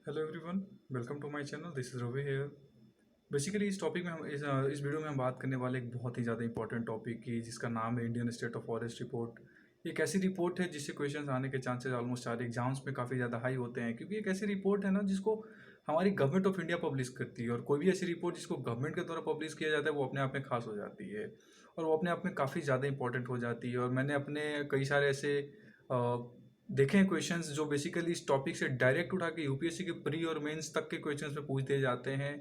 Hello everyone, welcome to my channel. This is Ravi here. Basically इस topic में हम इस वीडियो में हम बात करने वाले एक बहुत ही ज़्यादा इंपॉर्टेंट टॉपिक की, जिसका नाम है Indian state of forest report. एक ऐसी रिपोर्ट है जिससे क्वेश्चंस आने के चांसेस ऑलमोस्ट सारे एग्जाम्स में काफ़ी ज़्यादा हाई होते हैं, क्योंकि एक ऐसी रिपोर्ट है ना जिसको हमारी गवर्नमेंट ऑफ इंडिया पब्लिश करती है। और कोई भी ऐसी रिपोर्ट जिसको गवर्नमेंट के द्वारा पब्लिश किया जाता है वो अपने आप में खास हो जाती है, और वो अपने आप में काफ़ी ज़्यादा इंपॉर्टेंट हो जाती है। और मैंने अपने कई सारे ऐसे देखे हैं क्वेश्चंस जो बेसिकली इस टॉपिक से डायरेक्ट उठा के यूपीएससी के प्री और मेंस तक के क्वेश्चंस में पूछ दिए जाते हैं।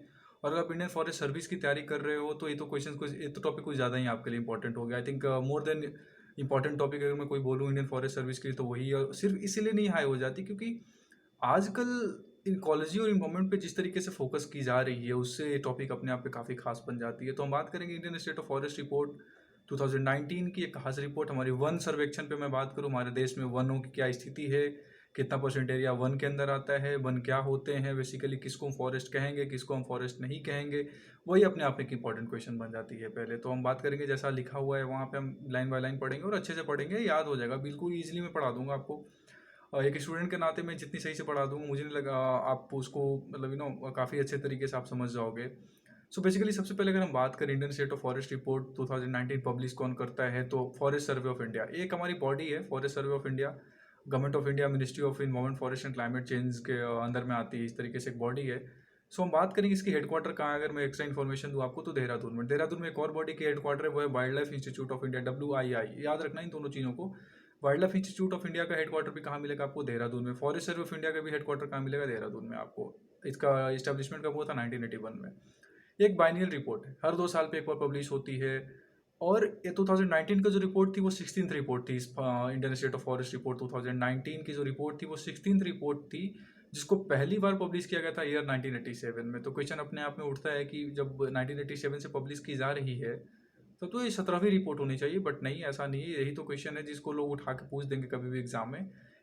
और अगर आप इंडियन फॉरेस्ट सर्विस की तैयारी कर रहे हो तो ये तो टॉपिक कुछ ज़्यादा ही आपके लिए इंपॉर्टेंट हो गया। I think more than important topic अगर मैं कोई बोलूँ इंडियन फॉरेस्ट सर्विस के लिए तो वही है। और सिर्फ इसीलिए नहीं हाई हो जाती क्योंकि आजकल इकोलॉजी और इन्वायरमेंट पे जिस तरीके से फोकस की जा रही है उससे ये टॉपिक अपने आप पे काफ़ी खास बन जाती है। तो हम बात करेंगे Indian state of forest report 2019 की एक खास रिपोर्ट। हमारी वन सर्वेक्षण पे मैं बात करूँ, हमारे देश में वनों की क्या स्थिति है, कितना परसेंट एरिया वन के अंदर आता है, वन क्या होते हैं, बेसिकली किसको हम फॉरेस्ट कहेंगे, किसको हम फॉरेस्ट नहीं कहेंगे, वही अपने आप में एक इंपॉर्टेंट क्वेश्चन बन जाती है। पहले तो हम बात करेंगे जैसा लिखा हुआ है वहाँ पे हम लाइन बाय लाइन पढ़ेंगे और अच्छे से पढ़ेंगे, याद हो जाएगा, बिल्कुल ईजिली मैं पढ़ा दूंगा आपको। एक स्टूडेंट के नाते मैं जितनी सही से पढ़ा दूंगा मुझे नहीं लगा आप उसको मतलब काफ़ी अच्छे तरीके से आप समझ जाओगे। सो बेसिकली सबसे पहले अगर हम बात करें Indian state of forest report 2019 publish कौन करता है, तो फॉरेस्ट सर्वे ऑफ इंडिया एक हमारी बॉडी है। Forest survey of India government of India ministry of environment forest and climate change के अंदर में आती है। इस तरीके से एक बॉडी है। सो हम बात करेंगे इसकी हेडक्वार्टर कहाँ है। अगर मैं एक्स्ट्रा इन्फॉर्मेशन दूँ आपको तो देहरादून में एक और बॉडी की हेडक्वार्टर है, वो है wild life institute of India, WII। याद रखना इन दोनों चीज़ों को। Wild life institute of India का हेडक्वार्टर भी कहाँ मिलेगा आपको? देहरादून में। फॉरेस्ट सर्वे ऑफ इंडिया का भी हेडक्वार्टर कहाँ मिलेगा? देहरादून में आपको। इसका इस्टेब्लिशमेंट कब हुआ था? 1981 में। एक बाइनियल रिपोर्ट है, हर 2 साल पे एक बार पब्लिश होती है। और ये 2019 का जो रिपोर्ट थी वो 16th रिपोर्ट थी। इस Indian state of forest report 2019 की जो रिपोर्ट थी वो 16th रिपोर्ट थी, जिसको पहली बार पब्लिश किया गया था ईयर 1987 में। तो क्वेश्चन अपने आप में उठता है कि जब 1987 से पब्लिश की जा रही है तब तो ये 17वीं रिपोर्ट होनी चाहिए, बट नहीं, ऐसा नहीं है। यही तो क्वेश्चन है जिसको लोग उठा के पूछ देंगे कभी भी एग्जाम में।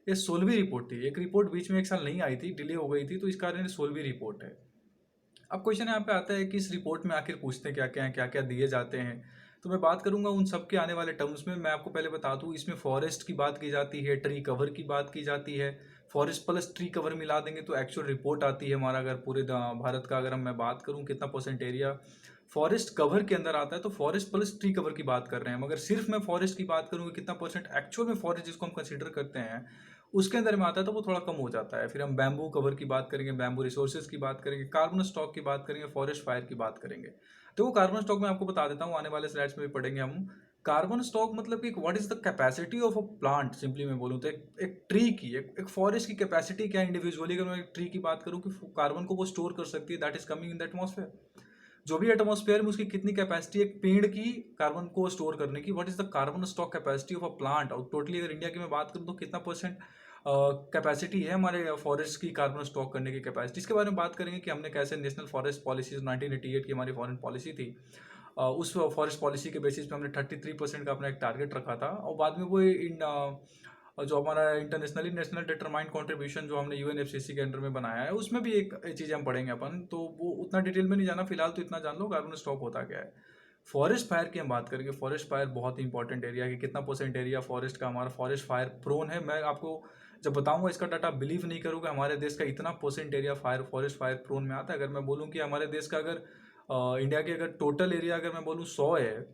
ये 16वीं रिपोर्ट थी। एक रिपोर्ट बीच में एक साल नहीं आई थी, डिले हो गई थी, तो इस कारण 16वीं रिपोर्ट है। अब क्वेश्चन यहाँ पे आता है कि इस रिपोर्ट में आखिर पूछते क्या क्या हैं, क्या क्या दिए जाते हैं। तो मैं बात करूंगा उन सब के आने वाले टर्म्स में। मैं आपको पहले बता दूं, इसमें फॉरेस्ट की बात की जाती है, ट्री कवर की बात की जाती है। फॉरेस्ट प्लस ट्री कवर मिला देंगे तो एक्चुअल रिपोर्ट आती है हमारा। अगर पूरे भारत का अगर मैं बात करूं कितना परसेंट एरिया फॉरेस्ट कवर के अंदर आता है, तो फॉरेस्ट प्लस ट्री कवर की बात कर रहे हैं। मगर सिर्फ मैं फॉरेस्ट की बात करूंगा कितना परसेंट एक्चुअल में फॉरेस्ट जिसको हम कंसिडर करते हैं उसके अंदर में आता है, तो वो थोड़ा कम हो जाता है। फिर हम बैम्बू कवर की बात करेंगे, बैम्बू रिसोर्सेज की बात करेंगे, कार्बन स्टॉक की बात करेंगे, फॉरेस्ट फायर की बात करेंगे। तो वो कार्बन स्टॉक मैं आपको बता देता हूँ, आने वाले स्लाइड्स में भी पढ़ेंगे हम। कार्बन स्टॉक मतलब कि what is the capacity of a plant. Simply मैं बोलूँ तो एक ट्री की एक फॉरेस्ट की कैपेसिटी क्या इंडिविजुअली, अगर मैं एक ट्री की बात करूँ कि कार्बन को वो स्टोर कर सकती है, that is coming in the atmosphere. जो भी एटमॉस्फेयर में उसकी कितनी कैपेसिटी एक पेड़ की कार्बन को स्टोर करने की, what is the carbon stock capacity of a plant. और टोटली अगर इंडिया की मैं बात करूँ तो कितना परसेंट कैपेसिटी है हमारे फॉरेस्ट की कार्बन स्टॉक करने की कैपेसिटी। इसके बारे में बात करेंगे कि हमने कैसे नेशनल फॉरेस्ट पॉलिसी 1988 की हमारी फॉरेन पॉलिसी थी, उस फॉरेस्ट पॉलिसी के बेसिस पे हमने 33% का अपना एक टारगेट रखा था। और बाद में वो जो हमारा इंटरनेशनली नेशनल डिटरमाइंड कंट्रीब्यूशन जो हमने UNFCCC के अंडर में बनाया है, उसमें भी एक चीज़ हम पढ़ेंगे अपन। तो वो उतना डिटेल में नहीं जाना फिलहाल, तो इतना जान लो कार्बन स्टॉक होता क्या है। फॉरेस्ट फायर की हम बात करेंगे। फॉरेस्ट फायर बहुत ही इंपॉर्टेंट एरिया है कि कितना परसेंट एरिया फॉरेस्ट का हमारा फॉरेस्ट फायर प्रोन है। मैं आपको जब बताऊंगा इसका डाटा बिलीव नहीं करूँगा, हमारे देश का इतना percent area forest fire prone में आता है। अगर मैं बोलूँ कि हमारे देश का अगर इंडिया के अगर टोटल एरिया अगर मैं बोलूँ 100 है,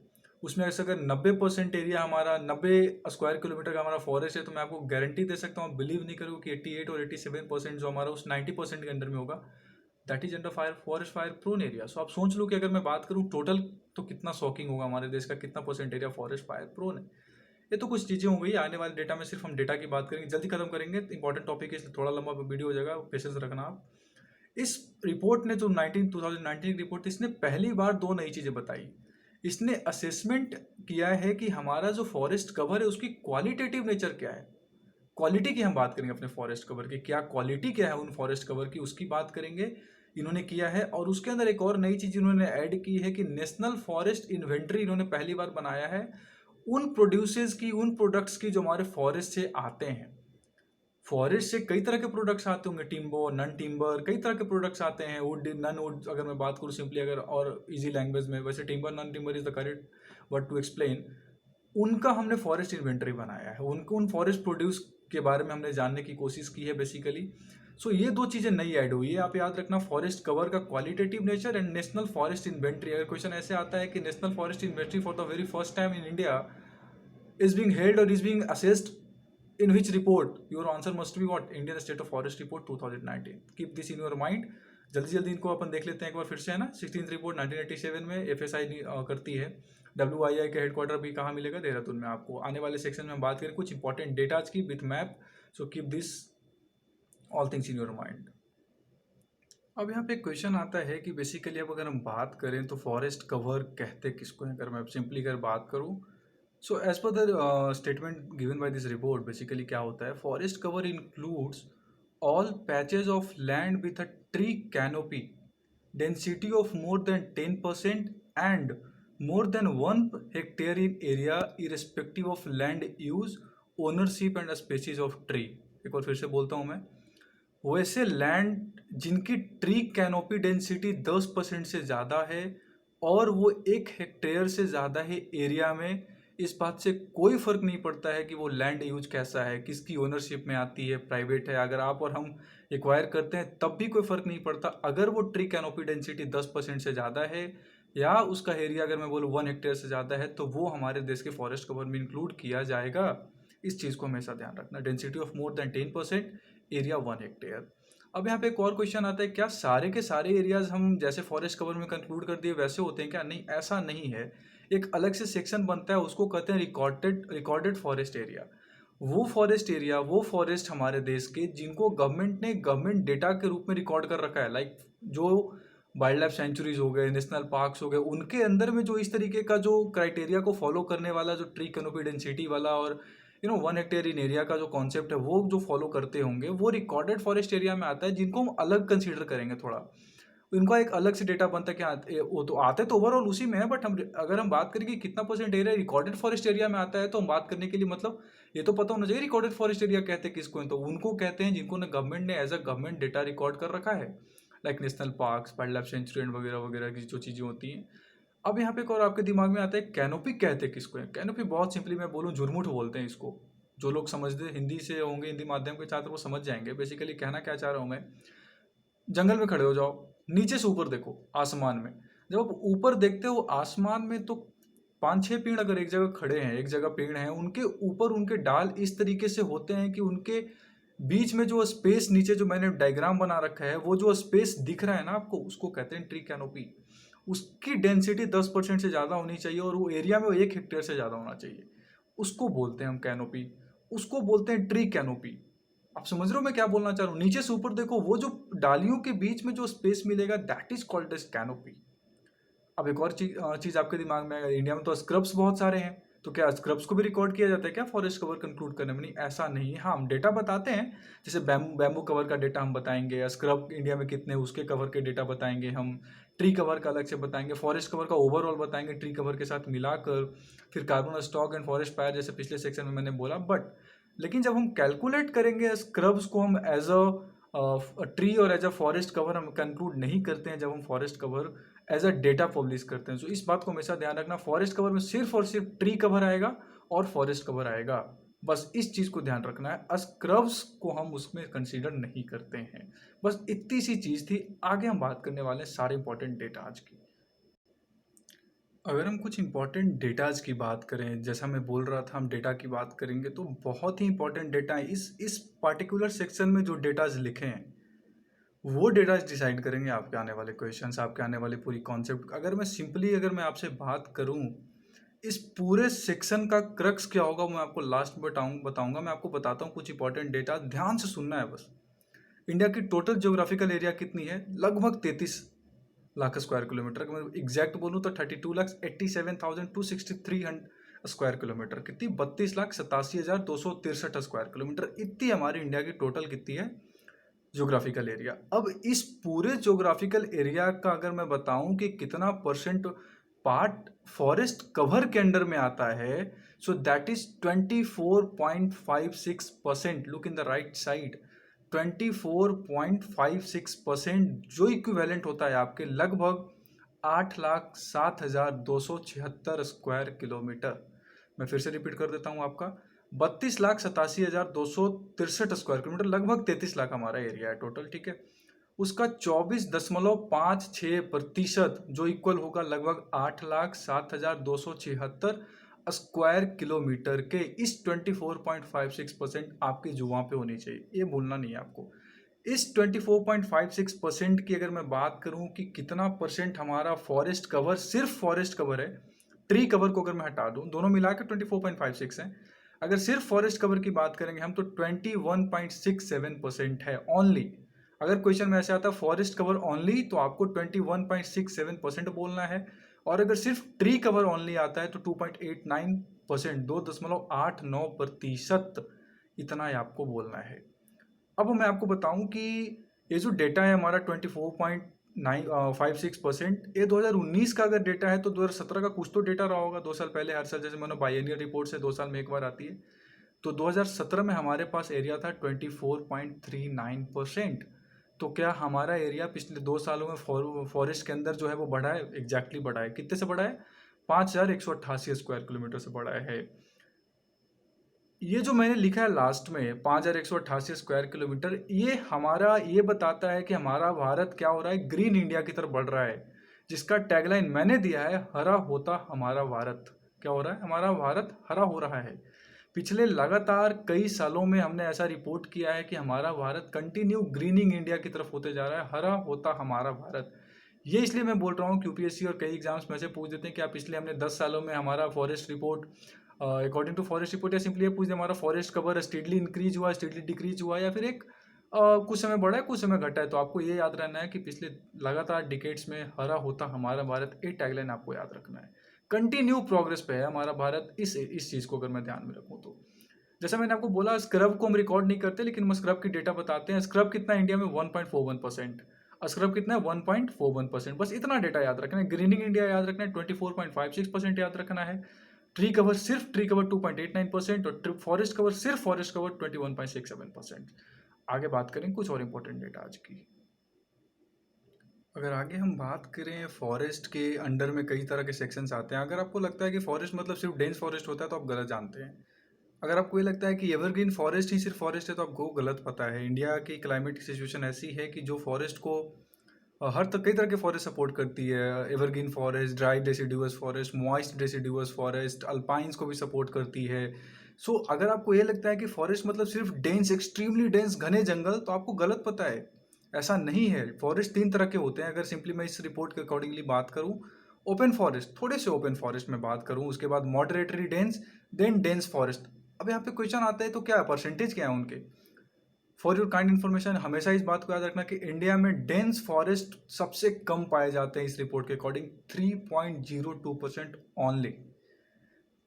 उसमें ऐसे अगर 90% एरिया हमारा 90 स्क्वायर किलोमीटर का हमारा फॉरेस्ट है, तो मैं आपको गारंटी दे सकता हूँ, बिलीव नहीं करूँगा कि 88 और 87% जो हमारा उस 90% के अंदर में होगा, that is under fire forest fire prone area. So आप सोच लो कि अगर मैं बात करूँ टोटल तो कितना शॉकिंग होगा, हमारे देश का कितना percent area forest fire prone है। ये तो कुछ चीज़ें हो गई। आने वाले डेटा में सिर्फ हम डेटा की बात करेंगे, जल्दी खत्म करेंगे, इंपॉर्टेंट टॉपिक है इसलिए थोड़ा लंबा वीडियो हो जाएगा, पेशेंस रखना आप। इस रिपोर्ट ने जो 2019 की रिपोर्ट थी, इसने पहली बार दो नई चीज़ें बताई। इसने असेसमेंट किया है कि हमारा जो फॉरेस्ट कवर है उसकी क्वालिटेटिव नेचर क्या है। क्वालिटी की हम बात करेंगे अपने फॉरेस्ट कवर की, क्या क्वालिटी क्या है उन फॉरेस्ट कवर की, उसकी बात करेंगे। इन्होंने किया है। और उसके अंदर एक और नई चीज़ इन्होंने ऐड की है कि नेशनल फॉरेस्ट इन्वेंट्री इन्होंने पहली बार बनाया है उन प्रोड्यूसेस की, उन प्रोडक्ट्स की जो हमारे फॉरेस्ट से आते हैं। फॉरेस्ट से कई तरह के प्रोडक्ट्स आते होंगे, टिम्बर, नन टिम्बर, कई तरह के प्रोडक्ट्स आते हैं, वुड, नन वुड, अगर मैं बात करूँ सिंपली अगर और इजी लैंग्वेज में, वैसे timber non timber is the correct word to explain. उनका हमने फॉरेस्ट इन्वेंटरी बनाया है, उनको उन फॉरेस्ट प्रोड्यूस के बारे में हमने जानने की कोशिश की है बेसिकली। सो ये दो चीज़ें नई ऐड हुई है। आप याद रखना, फॉरेस्ट कवर का qualitative nature and national forest inventory. अगर क्वेश्चन ऐसे आता है कि national forest inventory for the very first time in India is being held or is being assessed, in which report? Your answer must be what? Indian State of Forest Report 2019. Keep this in your mind. जल्दी जल्दी इनको अपन देख लेते हैं एक बार फिर से, है ना। 16th रिपोर्ट 1987 में FSI करती है। WII के हेडक्वार्टर भी कहाँ मिलेगा? देहरादून में। आपको आने वाले सेक्शन में हम बात करें कुछ इंपॉर्टेंट डेटाज की with map. So keep this all things in your mind. अब यहाँ पे क्वेश्चन आता है कि बेसिकली अब अगर हम बात करें तो फॉरेस्ट कवर कहते किसको है? अगर मैं सिंपली अगर बात करूँ, so as per the statement given by this report, basically क्या होता है? Forest cover includes all patches of land with a tree canopy density of more than 10% and more than 1 hectare in area irrespective of land use, ownership and species of tree. एक बार फिर से बोलता हूँ मैं, वैसे लैंड जिनकी tree canopy density 10% से ज़्यादा है और वो 1 हेक्टेयर से ज़्यादा है एरिया में, इस बात से कोई फ़र्क नहीं पड़ता है कि वो लैंड यूज कैसा है, किसकी ओनरशिप में आती है, प्राइवेट है, अगर आप और हम एक्वायर करते हैं तब भी कोई फ़र्क नहीं पड़ता। अगर वो ट्री कैनोपी डेंसिटी 10% से ज़्यादा है या उसका एरिया अगर मैं बोलूँ 1 हेक्टेयर से ज़्यादा है, तो वो हमारे देश के फॉरेस्ट कवर में इंक्लूड किया जाएगा। इस चीज़ को हमेशा ध्यान रखना। Density of more than 10%, area 1 hectare. अब यहाँ पे एक और क्वेश्चन आता है, क्या सारे के सारे एरियाज हम जैसे फॉरेस्ट कवर में कंक्लूड कर दिए वैसे होते हैं क्या? नहीं, ऐसा नहीं है। एक अलग से सेक्शन बनता है, उसको कहते हैं रिकॉर्डेड फॉरेस्ट एरिया। वो फॉरेस्ट एरिया, वो फॉरेस्ट हमारे देश के जिनको गवर्नमेंट ने गवर्नमेंट डेटा के रूप में रिकॉर्ड कर रखा है, लाइक जो वाइल्ड लाइफ सेंचुरीज हो गए, नेशनल पार्क्स हो गए, उनके अंदर में जो इस तरीके का जो क्राइटेरिया को फॉलो करने वाला, जो ट्री कैनोपी डेंसिटी वाला और 1 हेक्टेयर इन एरिया का जो कॉन्सेप्ट है, वो जो फॉलो करते होंगे, वो रिकॉर्डेड फॉरेस्ट एरिया में आता है, जिनको हम अलग कंसीडर करेंगे थोड़ा। इनका एक अलग से डेटा बनता है कि वो तो आते तो ओवरऑल उसी में है, बट हम अगर हम बात करें कि कितना percent area recorded forest area में आता है, तो हम बात करने के लिए मतलब ये तो पता होना चाहिए रिकॉर्डेड फॉरेस्ट एरिया कहते हैं किसको है। तो उनको कहते हैं जिनको ने गवर्नमेंट ने as a government data record कर रखा है, like national parks, wildlife sanctuary वगैरह वगैरह की जो चीज़ें होती हैं। अब यहाँ पे एक और आपके दिमाग में आता है कैनोपी कहते हैं किसको है? कैनोपी बहुत सिंपली मैं बोलूँ, झुरमुट बोलते हैं इसको। जो लोग समझते हिंदी से होंगे, हिंदी माध्यम के छात्र, वो समझ जाएंगे। बेसिकली कहना क्या चाह रहा हूँ मैं, जंगल में खड़े हो जाओ, नीचे से ऊपर देखो आसमान में। जब आप ऊपर देखते हो आसमान में, तो 5-6 पेड़ अगर एक जगह खड़े हैं, एक जगह पेड़ हैं, उनके ऊपर उनके डाल इस तरीके से होते हैं कि उनके बीच में जो स्पेस, नीचे जो मैंने डायग्राम बना रखा है, वो जो स्पेस दिख रहा है ना आपको, उसको कहते हैं ट्री कैनोपी। उसकी डेंसिटी 10% से ज़्यादा होनी चाहिए और वो एरिया में 1 हेक्टेयर से ज़्यादा होना चाहिए। उसको बोलते हैं हम कैनोपी, उसको बोलते हैं ट्री कैनोपी। आप समझ रहे हो मैं क्या बोलना चाह रहा हूँ? नीचे से ऊपर देखो, वो जो डालियों के बीच में जो स्पेस मिलेगा, that is called as canopy. अब एक और चीज आपके दिमाग में आएगा, इंडिया में तो स्क्रब्स बहुत सारे हैं, तो क्या स्क्रब्स को भी रिकॉर्ड किया जाता है क्या फॉरेस्ट कवर कंक्लूड करने में? नहीं, ऐसा नहीं है। हाँ, हम डेटा बताते हैं, जैसे बैम्बू कवर का डेटा हम बताएंगे, स्क्रब इंडिया में कितने उसके कवर के डेटा बताएंगे हम, ट्री कवर का अलग से बताएंगे, फॉरेस्ट कवर का ओवरऑल बताएंगे ट्री कवर के साथ मिलाकर, फिर carbon stock and forest fire जैसे पिछले सेक्शन में मैंने बोला। बट लेकिन जब हम कैलकुलेट करेंगे स्क्रब्स को, हम एज अ ट्री और एज अ फॉरेस्ट कवर हम कंक्लूड नहीं करते हैं, जब हम forest cover as a data publish करते हैं। तो इस बात को हमेशा ध्यान रखना, फॉरेस्ट कवर में सिर्फ और सिर्फ ट्री कवर आएगा और फॉरेस्ट कवर आएगा, बस इस चीज़ को ध्यान रखना है। स्क्रब्स को हम उसमें कंसीडर नहीं करते हैं। बस इतनी सी चीज़ थी। आगे हम बात करने वाले हैं सारे इंपॉर्टेंट डेटा आज की। अगर हम कुछ इंपॉर्टेंट डेटाज की बात करें, जैसा मैं बोल रहा था हम डेटा की बात करेंगे, तो बहुत ही इंपॉर्टेंट डेटा है। इस पार्टिकुलर सेक्शन में जो डेटाज लिखे हैं, वो डेटाज डिसाइड करेंगे आपके आने वाले क्वेश्चंस, आपके आने वाले पूरी कॉन्सेप्ट। अगर मैं आपसे बात करूं, इस पूरे सेक्शन का क्रक्स क्या होगा वो मैं आपको लास्ट में बताऊंगा। मैं आपको बताता हूँ कुछ इंपॉर्टेंट डेटा, ध्यान से सुनना है बस। इंडिया की टोटल ज्योग्राफिकल एरिया कितनी है? लगभग 33 लाख स्क्वायर किलोमीटर। अगर मैं एग्जैक्ट बोलूँ तो 32,87,263 स्क्वायर किलोमीटर। कितनी? 32,87,263 स्क्वायर किलोमीटर। इतनी हमारी इंडिया की टोटल कितनी है ज्योग्राफिकल एरिया। अब इस पूरे ज्योग्राफिकल एरिया का अगर मैं बताऊं कि कितना परसेंट पार्ट फॉरेस्ट कवर के अंडर में आता है, so that is 24.56%। Look in the right side, 24.56%, जो इक्विवेलेंट होता है आपके लगभग 8,07,276 स्क्वायर किलोमीटर। मैं फिर से रिपीट कर देता हूँ आपका, 32,87,263 स्क्वायर किलोमीटर, लगभग 33 लाख हमारा एरिया है टोटल, ठीक है। उसका 24.56% जो इक्वल होगा लगभग 8,07,276 स्क्वायर किलोमीटर के इस 24.56% आपकी जुआ पे होनी चाहिए, ये भूलना नहीं है आपको। इस 24.56% की अगर मैं बात करूं कि कितना परसेंट हमारा फॉरेस्ट कवर, सिर्फ फॉरेस्ट कवर है, ट्री कवर को अगर मैं हटा दूं, दोनों मिला के 24.56 है। अगर सिर्फ फॉरेस्ट कवर की बात करेंगे हम तो 21.67% है ओनली। अगर क्वेश्चन में ऐसे आता है फॉरेस्ट कवर ओनली तो आपको 21.67% बोलना है, और अगर सिर्फ ट्री कवर ओनली आता है तो 2.89%, 2.89% इतना ही आपको बोलना है। अब मैं आपको बताऊं कि ये जो डेटा है हमारा 24.956%, ये 2019 का अगर डेटा है तो 2017 का कुछ तो डेटा रहा होगा, 2 साल पहले। हर साल जैसे मैंने बाइएनियल रिपोर्ट से 2 साल में एक बार आती है, तो 2017 में हमारे पास एरिया था 24.39%। तो क्या हमारा एरिया पिछले 2 सालों में फॉरेस्ट के अंदर जो है वो बढ़ा है? एग्जैक्टली बढ़ा है। कितने से बढ़ा है? 5,188 स्क्वायर किलोमीटर से बढ़ा है। ये जो मैंने लिखा है लास्ट में 5,188 स्क्वायर किलोमीटर, ये हमारा ये बताता है कि हमारा भारत क्या हो रहा है, ग्रीन इंडिया की तरफ बढ़ रहा है, जिसका टैगलाइन मैंने दिया है, हरा होता हमारा भारत। क्या हो रहा है? हमारा भारत हरा हो रहा है। पिछले लगातार कई सालों में हमने ऐसा रिपोर्ट किया है कि हमारा भारत कंटिन्यू ग्रीनिंग इंडिया की तरफ होते जा रहा है, हरा होता हमारा भारत। ये इसलिए मैं बोल रहा हूँ कि यूपीएससी और कई एग्जाम्स में से पूछ देते हैं कि आप पिछले हमने 10 सालों में हमारा forest report, according to forest report, या सिंपली ये पूछ दे हमारा फॉरेस्ट कवर स्टेडली इंक्रीज हुआ, स्टेडली डिक्रीज हुआ, या फिर एक कुछ समय बढ़ा है कुछ समय घटा है। तो आपको ये याद रहना है कि पिछले लगातार डिकेट्स में हरा होता हमारा भारत, ये टैगलाइन आपको याद रखना है। कंटिन्यू प्रोग्रेस पे है हमारा भारत, इस चीज़ को अगर मैं ध्यान में रखूँ तो। जैसा मैंने आपको बोला, स्क्रब को हम रिकॉर्ड नहीं करते, लेकिन हम स्क्रब की डेटा बताते हैं। स्क्रब कितना है इंडिया में? 1.41%। स्क्रब कितना है? 1.41%। बस इतना डेटा याद रखना है। ग्रीनिंग इंडिया याद रखना है, 24.56% याद रखना है। ट्री कवर, सिर्फ ट्री कवर 2.89%, और फॉरेस्ट कवर, सिर्फ फॉरेस्ट कवर 21.67%। आगे बात करें कुछ और इंपॉर्टेंट डेटा आज की। अगर आगे हम बात करें, फॉरेस्ट के अंडर में कई तरह के सेक्शंस आते हैं। अगर आपको लगता है कि फॉरेस्ट मतलब सिर्फ डेंस फॉरेस्ट होता है तो आप गलत जानते हैं। अगर आपको ये लगता है कि एवरग्रीन फॉरेस्ट ही सिर्फ फॉरेस्ट है तो आपको गलत पता है। इंडिया की क्लाइमेट की सिचुएशन ऐसी है कि जो फॉरेस्ट को कई तरह के फॉरेस्ट सपोर्ट करती है। Evergreen forest, dry deciduous forest, moist deciduous forest, alpines को भी सपोर्ट करती है। सो अगर आपको ये लगता है कि फॉरेस्ट मतलब सिर्फ डेंस, एक्सट्रीमली डेंस घने जंगल, तो आपको गलत पता है। ऐसा नहीं है। फॉरेस्ट 3 तरह के होते हैं। अगर सिंपली मैं इस रिपोर्ट के अकॉर्डिंगली बात करूं, ओपन फॉरेस्ट, थोड़े से ओपन फॉरेस्ट में बात करूं, उसके बाद मॉडरेटरी डेंस, देन डेंस फॉरेस्ट। अब यहाँ पे क्वेश्चन आता है तो क्या परसेंटेज क्या है उनके? फॉर योर काइंड इन्फॉर्मेशन, हमेशा इस बात को याद रखना कि इंडिया में डेंस फॉरेस्ट सबसे कम पाए जाते हैं इस रिपोर्ट के अकॉर्डिंग, 3.02% ओनली।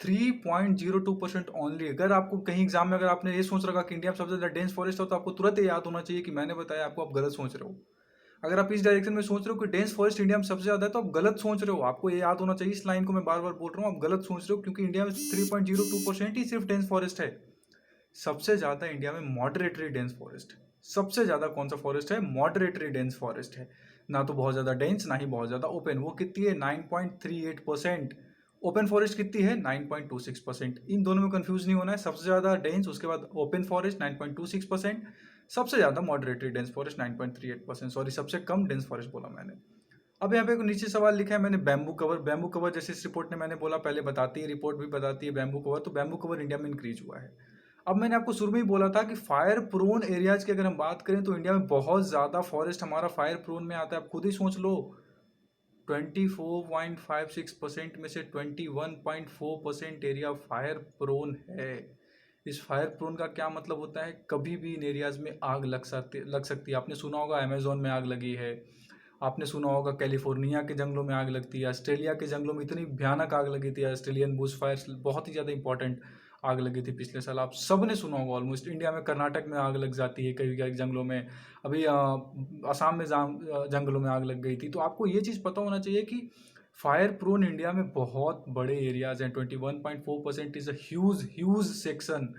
3.02% ओनली। अगर आपको कहीं एग्जाम में अगर आपने ये सोच रखा कि इंडिया में सबसे ज्यादा डेंस फॉरेस्ट हो, तो आपको तुरंत ये याद होना चाहिए कि मैंने बताया आपको, आप गलत सोच रहे हो। अगर आप इस डायरेक्शन में सोच रहे हो कि डेंस फॉरेस्ट इंडिया में सबसे ज्यादा है, तो आप गलत सोच रहे हो। आपको ये याद होना चाहिए, इस लाइन को मैं बार बार बोल रहा हूँ, आप गलत सोच रहे हो, क्योंकि इंडिया में 3.02% ही सिर्फ डेंस फॉरेस्ट है। सबसे ज्यादा इंडिया में मॉडरेटरी डेंस फॉरेस्ट। सबसे ज्यादा कौन सा फॉरेस्ट है? मॉडरेटरी डेंस फॉरेस्ट है। ना तो बहुत ज्यादा डेंस, ना ही बहुत ज्यादा ओपन। वो कितनी है? 9.38%। ओपन फॉरेस्ट कितनी है? 9.26%। इन दोनों में कंफ्यूज नहीं होना है। सबसे ज्यादा डेंस, उसके बाद ओपन फॉरेस्ट 9.26%, सबसे ज्यादा मॉडरेटरी डेंस फॉरेस्ट 9.38%। सॉरी, सबसे कम डेंस फॉरेस्ट बोला मैंने। अब यहाँ पे एक नीचे सवाल लिखा है मैंने, बैम्बू कवर। बैम्बू कवर जैसे इस रिपोर्ट ने मैंने बोला पहले बताती है, रिपोर्ट भी बताती है बैम्बू कवर, तो बैम्बू कवर इंडिया में इंक्रीज हुआ है। अब मैंने आपको शुरू में ही बोला था कि फायर प्रोन एरियाज की अगर हम बात करें तो इंडिया में बहुत ज्यादा फॉरेस्ट हमारा फायर प्रोन में आता है। आप खुद ही सोच लो, 24.56% में से 21.4% एरिया फायर प्रोन है। इस फायर प्रोन का क्या मतलब होता है? कभी भी इन एरियाज में आग लग सकती है। आपने सुना होगा अमेजोन में आग लगी है, आपने सुना होगा कैलिफोर्निया के जंगलों में आग लगती है, ऑस्ट्रेलिया के जंगलों में इतनी भयानक आग लगी थी, ऑस्ट्रेलियन बुश फायर, बहुत ही ज़्यादा इंपॉर्टेंट आग लगी थी पिछले साल। आप सब ने सुना होगा ऑलमोस्ट। इंडिया में कर्नाटक में आग लग जाती है कई कई जंगलों में। अभी असम में जंगलों में आग लग गई थी। तो आपको ये चीज़ पता होना चाहिए कि फायर प्रोन इंडिया में बहुत बड़े एरियाज हैं। 21.4% is a huge huge section.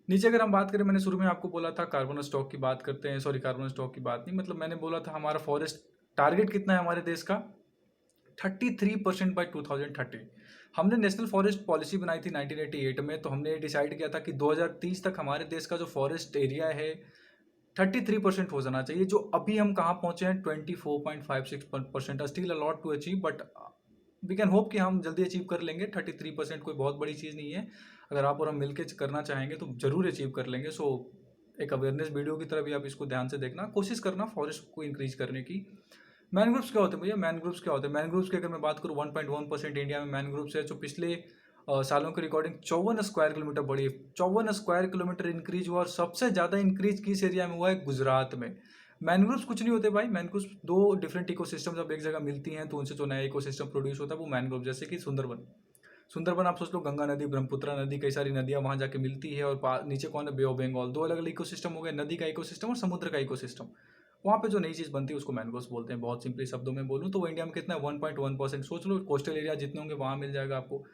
नीचे अगर हम बात करें, मैंने शुरू में आपको बोला था कार्बन स्टॉक की बात करते हैं। सॉरी, कार्बन स्टॉक की बात नहीं, मतलब मैंने बोला था हमारा फॉरेस्ट टारगेट कितना है हमारे देश का? 33% बाय 2030। हमने नेशनल फॉरेस्ट पॉलिसी बनाई थी 1988 में, तो हमने डिसाइड किया था कि 2030 तक हमारे देश का जो फॉरेस्ट एरिया है 33% हो जाना चाहिए। जो अभी हम कहाँ पहुंचे हैं 24.56%, still a lot to achieve, but we can hope कि हम जल्दी अचीव कर लेंगे। 33% कोई बहुत बड़ी चीज़ नहीं है, अगर आप और हम मिलकर करना चाहेंगे तो जरूर अचीव कर लेंगे। सो एक अवेयरनेस वीडियो की तरह भी आप इसको ध्यान से देखना, कोशिश करना फॉरेस्ट को इंक्रीज करने की। मैनग्रोव्स क्या होते हैं भैया? मैनग्रोव्स क्या होते हैं? मैनग्रोव्स की अगर मैं बात करूँ 1.1% इंडिया में मैनग्रोव्स है, जो पिछले सालों की रिकॉर्डिंग 54 स्क्वायर किलोमीटर बढ़ी है। 54 स्क्वायर किलोमीटर इंक्रीज हुआ, और सबसे ज़्यादा इंक्रीज किस एरिया में हुआ है? गुजरात में। मैनग्रोव्स कुछ नहीं होते भाई, मैनग्रोव्स दो डिफरेंट इकोसिस्टम जब एक जगह मिलती हैं तो उनसे जो नया इकोसिस्टम प्रोड्यूस होता है वो मैनग्रोव। जैसे कि सुंदरबन, सुंदरबन आप सोच लो, गंगा नदी, ब्रह्मपुत्र नदी, कई सारी नदियां वहां जाके मिलती है, और नीचे कौन है? बे ऑफ बंगाल। दो अलग अलग इकोसिस्टम हो गए, नदी का इकोसिस्टम और समुद्र का इकोसिस्टम। वहाँ पे जो नई चीज़ बनती है उसको मैनग्रोव्स बोलते हैं। बहुत सिंपली शब्दों में बोलूँ तो वो इंडिया में कितना है? 1.1%। सोच लो कोस्टल एरिया जितने होंगे वहाँ मिल जाएगा आपको।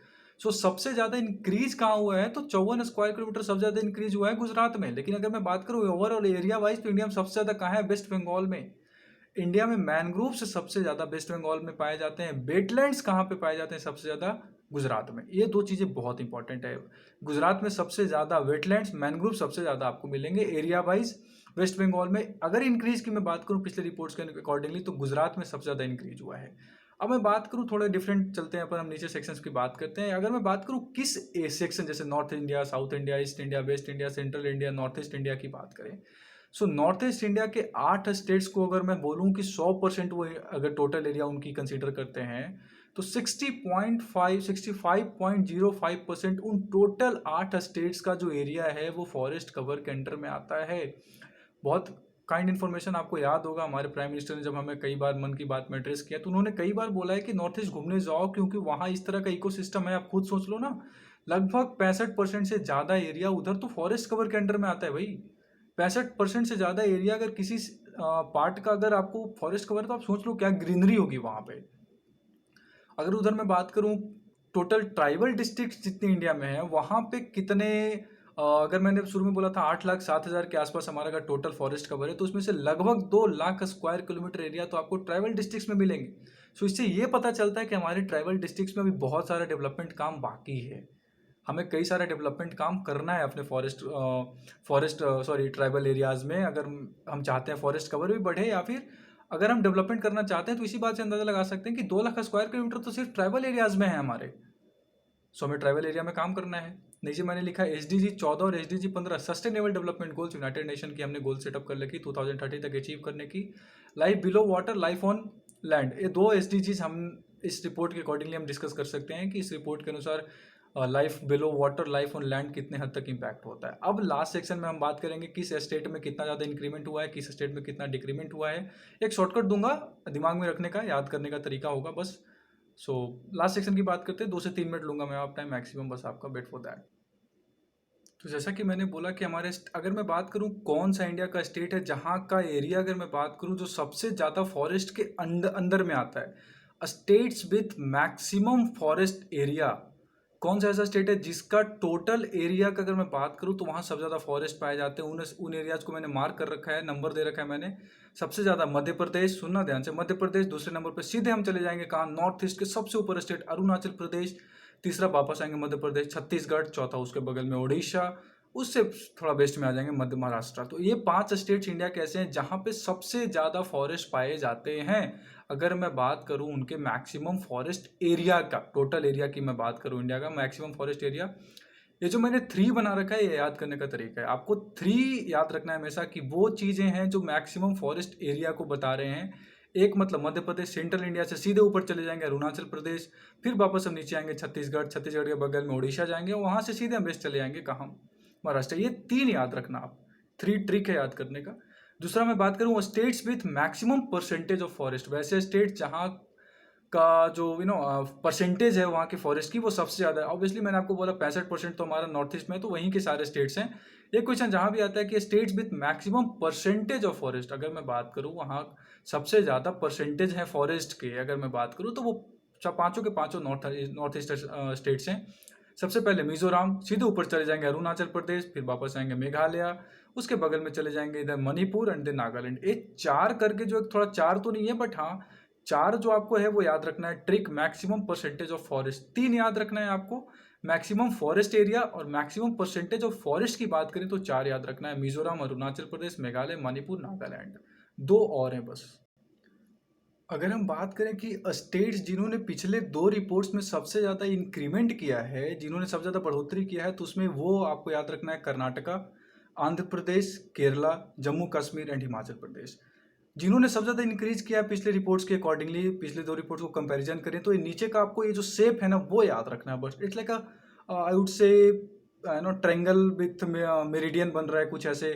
सो सबसे ज़्यादा इंक्रीज कहाँ हुआ है? तो 54 स्क्वायर किलोमीटर सबसे ज़्यादा इंक्रीज हुआ है गुजरात में। लेकिन अगर मैं बात करूँ ओवरऑल एरिया वाइज, तो इंडिया में सबसे ज़्यादा कहाँ है? वेस्ट बंगाल में। इंडिया में मैनग्रोव्स सबसे ज़्यादा वेस्ट बंगाल में पाए जाते हैं। वेटलैंड्स कहाँ पे पाए जाते हैं सबसे ज़्यादा? गुजरात में। ये दो चीज़ें बहुत इंपॉर्टेंट है। गुजरात में सबसे ज़्यादा वेटलैंड्स, मैनग्रोव सबसे ज़्यादा आपको मिलेंगे एरिया वाइज। वेस्ट बंगाल में अगर इंक्रीज की मैं बात करूँ पिछले रिपोर्ट्स के अकॉर्डिंगली, तो गुजरात में सबसे ज़्यादा इंक्रीज हुआ है। अब मैं बात करूँ, थोड़ा डिफरेंट चलते हैं, पर हम नीचे सेक्शंस की बात करते हैं। अगर मैं बात करूँ किस सेक्शन, जैसे north India, south India, east India, waste India, central India, north east India की बात करें, सो नॉर्थ ईस्ट इंडिया के 8 स्टेट्स को अगर मैं बोलूं कि 100% वो अगर टोटल एरिया उनकी कंसीडर करते हैं, तो 65.05% उन टोटल 8 स्टेट्स का जो एरिया है वो फॉरेस्ट कवर के अंडर में आता है। बहुत काइंड इन्फॉर्मेशन। आपको याद होगा हमारे प्राइम मिनिस्टर ने जब हमें कई बार मन की बात में एड्रेस किया, तो उन्होंने कई बार बोला है कि नॉर्थ ईस्ट घूमने जाओ, क्योंकि वहाँ इस तरह का इकोसिस्टम है। आप खुद सोच लो ना, लगभग 65% से ज़्यादा एरिया उधर तो फॉरेस्ट कवर के अंडर में आता है भाई। 65% से ज़्यादा एरिया अगर किसी पार्ट का अगर आपको फॉरेस्ट कवर, तो आप सोच लो क्या ग्रीनरी होगी वहाँ पे। अगर उधर मैं बात करूँ टोटल ट्राइबल डिस्ट्रिक्ट जितने इंडिया में है, वहाँ पे कितने अगर मैंने शुरू में बोला था 8,07,000 के आसपास हमारा अगर टोटल फॉरेस्ट कवर है, तो उसमें से लगभग 2 लाख स्क्वायर किलोमीटर एरिया तो आपको ट्राइबल डिस्ट्रिक्ट्स में मिलेंगे। सो इससे ये पता चलता है कि हमारे ट्राइबल डिस्ट्रिक्ट्स में अभी बहुत सारा डेवलपमेंट काम बाकी है। हमें कई सारा डेवलपमेंट काम करना है अपने ट्राइबल एरियाज में। अगर हम चाहते हैं फॉरेस्ट कवर भी बढ़े, या फिर अगर हम डेवलपमेंट करना चाहते हैं, तो इसी बात से अंदाजा लगा सकते हैं कि 2 लाख स्क्वायर किलोमीटर तो सिर्फ ट्राइबल एरियाज में है हमारे। सो हमें ट्राइबल एरिया में काम करना है। नीचे मैंने लिखा SDG 14 और SDG 15 sustainable development goals, United nation की हमने गोल सेटअप कर रखी 2030 तक अचीव करने की। Life below water, life on land, ये 2 SDGs हम इस रिपोर्ट के अकॉर्डिंगली हम डिस्कस कर सकते हैं कि इस रिपोर्ट के अनुसार life below water, life on land कितने हद तक इम्पैक्ट होता है। अब लास्ट सेक्शन में हम बात करेंगे किस स्टेट में कितना ज़्यादा इंक्रीमेंट हुआ है, किस स्टेट में कितना डिक्रीमेंट हुआ है। एक शॉर्टकट दूंगा, दिमाग में रखने का, याद करने का तरीका होगा बस। सो लास्ट सेक्शन की बात करते हैं। 2 से 3 मिनट लूंगा मैं आप टाइम मैक्सिमम, बस आपका वेट फॉर दैट। तो जैसा कि मैंने बोला कि हमारे अगर मैं बात करूं कौन सा इंडिया का स्टेट है जहां का एरिया अगर मैं बात करूं जो सबसे ज़्यादा फॉरेस्ट के अंदर में आता है, states with maximum forest area, कौन सा ऐसा स्टेट है जिसका टोटल एरिया का अगर मैं बात करूं तो वहां सबसे ज़्यादा फॉरेस्ट पाए जाते हैं। उन एरियाज को मैंने मार्क कर रखा है, नंबर दे रखा है मैंने। सबसे ज़्यादा मध्य प्रदेश, सुनना ध्यान से, मध्य प्रदेश। दूसरे नंबर पर सीधे हम चले जाएंगे कहाँ? नॉर्थ ईस्ट के सबसे ऊपर स्टेट अरुणाचल प्रदेश। तीसरा वापस आएंगे मध्य प्रदेश, छत्तीसगढ़। चौथा उसके बगल में उड़ीसा। उससे थोड़ा वेस्ट में आ जाएंगे मध्य महाराष्ट्र। तो ये 5 स्टेट्स इंडिया के ऐसे हैं जहाँ पे सबसे ज़्यादा फॉरेस्ट पाए जाते हैं। अगर मैं बात करूँ उनके मैक्सिमम फॉरेस्ट एरिया का, टोटल एरिया की मैं बात करूँ इंडिया का मैक्सिमम फॉरेस्ट एरिया, ये जो मैंने 3 बना रखा है ये याद करने का तरीका है। आपको 3 याद रखना है हमेशा कि वो चीज़ें हैं जो मैक्सिमम फॉरेस्ट एरिया को बता रहे हैं। एक मतलब मध्य प्रदेश, सेंट्रल इंडिया से सीधे ऊपर चले जाएंगे अरुणाचल प्रदेश, फिर वापस हम नीचे आएंगे छत्तीसगढ़, छत्तीसगढ़ के बगल में उड़ीसा जाएंगे, वहाँ से सीधे हम वेस्ट चले जाएंगे कहाँ? महाराष्ट्र। ये 3 याद रखना आप, 3 ट्रिक है याद करने का। दूसरा मैं बात करूँ states with maximum percentage of forest, वैसे स्टेट जहाँ का जो परसेंटेज है वहाँ के फॉरेस्ट की वो सबसे ज़्यादा है। ऑब्वियसली मैंने आपको बोला 65% तो हमारा नॉर्थ ईस्ट में, तो वहीं के सारे स्टेट्स हैं। एक क्वेश्चन जहाँ भी आता है कि states with maximum percentage of forest, अगर मैं बात करूँ वहाँ सबसे ज़्यादा परसेंटेज है फॉरेस्ट के, अगर मैं बात करूँ तो वो पाँचों के पाँचों नॉर्थ ईस्ट स्टेट्स हैं। सबसे पहले मिजोरम, सीधे ऊपर चले जाएंगे अरुणाचल प्रदेश, फिर वापस आएंगे मेघालय, उसके बगल में चले जाएंगे इधर मणिपुर एंड देन नागालैंड। ये 4 करके जो एक थोड़ा 4 तो नहीं है बट हाँ 4 जो आपको है वो याद रखना है, trick, maximum percentage of forest. 3 याद रखना है आपको, मैक्सिमम फॉरेस्ट एरिया और मैक्सिमम परसेंटेज ऑफ फॉरेस्ट की बात करें तो 4 याद रखना है, मिजोरम, अरुणाचल प्रदेश, मेघालय, मणिपुर, नागालैंड। 2 और हैं बस। अगर हम बात करें कि स्टेट्स जिन्होंने पिछले 2 रिपोर्ट्स में सबसे ज़्यादा इंक्रीमेंट किया है, जिन्होंने सबसे ज़्यादा बढ़ोतरी किया है, तो उसमें वो आपको याद रखना है कर्नाटका, आंध्र प्रदेश, केरला, जम्मू कश्मीर एंड हिमाचल प्रदेश। जिन्होंने सबसे ज़्यादा इंक्रीज किया है पिछले रिपोर्ट्स के अकॉर्डिंगली, पिछले 2 रिपोर्ट्स को कंपैरिजन करें तो ये नीचे का आपको ये जो शेप है ना वो याद रखना है बस। It's like I would say triangle with meridian बन रहा है कुछ ऐसे।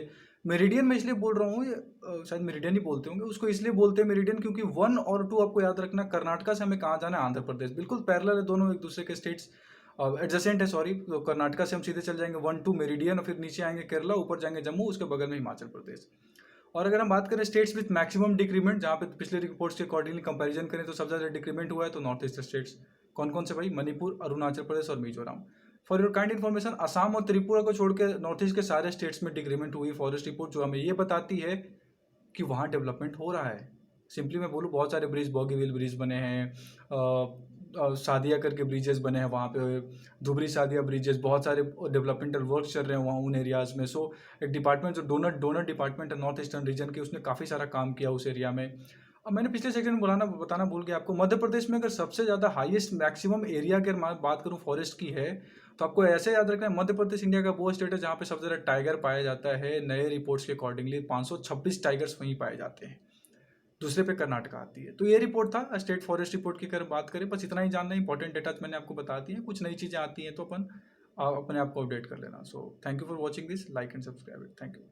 मेरिडियन मैं इसलिए बोल रहा हूँ, शायद मेरिडियन ही बोलते होंगे उसको, इसलिए बोलते हैं मेरिडियन क्योंकि 1 और 2 आपको याद रखना, कर्नाटका से हमें कहाँ जाना है, आंध्र प्रदेश। बिल्कुल पैरेलल है दोनों, एक दूसरे के स्टेट्स एडजेसेंट है, सॉरी। तो कर्नाटका से हम सीधे चल जाएंगे 1 2 मेरिडियन और फिर नीचे आएंगे केरला, ऊपर जाएंगे जम्मू, उसके बगल में हिमाचल प्रदेश। और अगर हम बात करें स्टेट्स विथ मैक्सिमम डिक्रीमेंट, जहाँ पे पिछले रिपोर्ट्स के अकॉर्डिंगली कंपैरिजन करें तो सबसे ज़्यादा डिक्रीमेंट हुआ है तो नॉर्थ ईस्ट स्टेट्स। कौन कौन से भाई, मणिपुर, अरुणाचल प्रदेश और Mizoram. For your kind information, Assam और त्रिपुरा को छोड़ के नॉर्थ ईस्ट के सारे स्टेट्स में डिक्रीमेंट हुई फॉरेस्ट रिपोर्ट, जो हमें ये बताती है कि वहाँ डेवलपमेंट हो रहा है। सिंपली मैं बोलूँ, बहुत सारे ब्रिज, बॉगीविल ब्रिज बने हैं, सादिया करके ब्रिजेस बने हैं वहाँ पे, धुबरी सादिया ब्रिजेस, बहुत सारे डेवलपमेंटल वर्क चल रहे हैं वहाँ उन एरियाज़ में। सो एक डिपार्टमेंट जो डोनर डिपार्टमेंट है नॉर्थ ईस्टर्न रीजन की, उसने काफ़ी सारा काम किया उस एरिया में। अब मैंने पिछले सेक्शन में बताना भूल गया आपको, मध्य प्रदेश में अगर सबसे ज़्यादा हाईएस्ट मैक्सिमम एरिया की बात करूँ फॉरेस्ट की है, तो आपको ऐसे याद रखना है, मध्य प्रदेश इंडिया का वो स्टेट है जहाँ पे सबसे ज़्यादा टाइगर पाया जाता है। नए रिपोर्ट्स के अकॉर्डिंगली 526 टाइगर्स वहीं पाए जाते हैं। दूसरे पे कर्नाटका आती है। तो ये रिपोर्ट था स्टेट फॉरेस्ट रिपोर्ट की, अगर बात करें बस इतना ही जानना, इंपॉर्टेंट डेटा मैंने आपको बता दिए हैं। कुछ नई चीज़ें आती हैं तो अपन अपने आप को अपडेट कर लेना। So thank you for watching this, like and subscribe it, thank you.